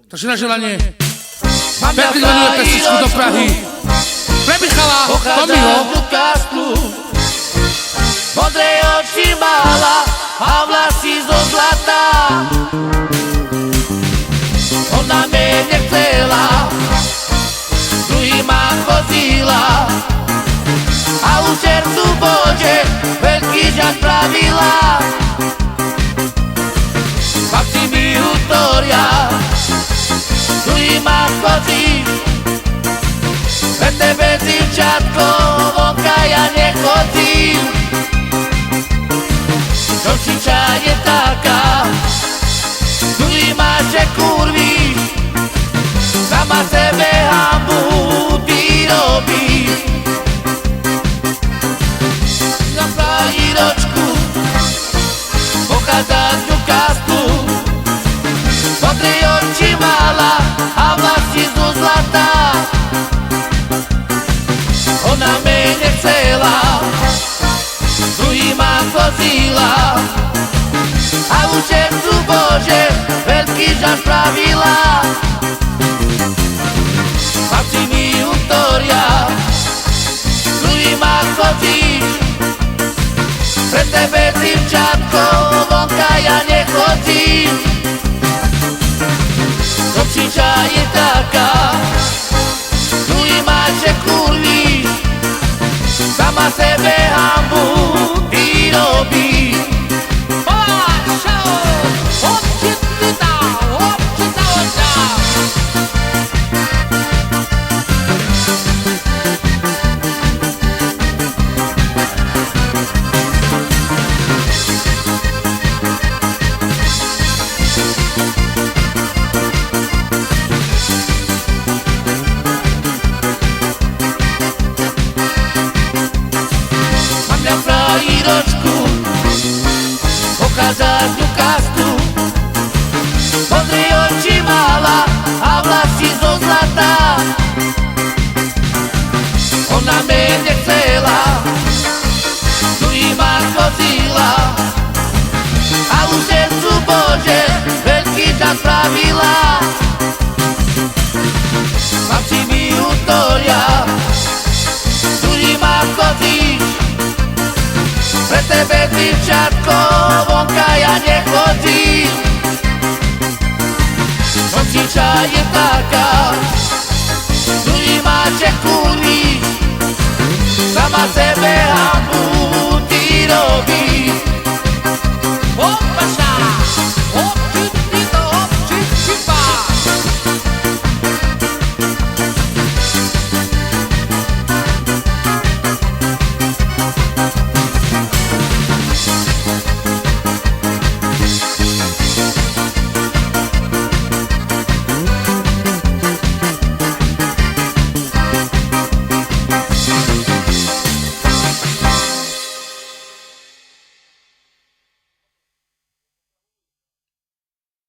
Takže na želanie Petrivenuje pesničku do Prahy pre Michala Tomiho. Modré oči mala a vlasy zo zlata. Ona mene chcela, druhýma chodila a u srdcu Bože veľký žas pravila. Chlapci mi utoria, druhýma chodíš, pre tebe zivčatko vonka ja nechodím. Čočiča je taká, druhýma že kurvíš, sama sebe hambu ty robíš. Na prajíročku pochádza z Newcastlu, modré oči mala a vlasy zo zlata. Ona mene chcela, druhýma chodila a u srdcu Bože veľký žas pravila. Chlapci mi utoria, druhýma chodíš, pre tebe zivčatko vonka ja nechodím. Dobšiča je taká, druhýma že kurvíš, sama sebe hambu ty robíš. Pochádza z Newcastlu, modré oči mala a vlasy zo zlata. Ona mene chcela, druhýma chodila a u srdcu Bože veľký žas pravila. Chlapci mi utoria, druhýma chodíš, pre tebe zivčatko vonka ja nechodím. Čočiča je taká, druhýma že kurvíš, sama sebe hambu ty robíš.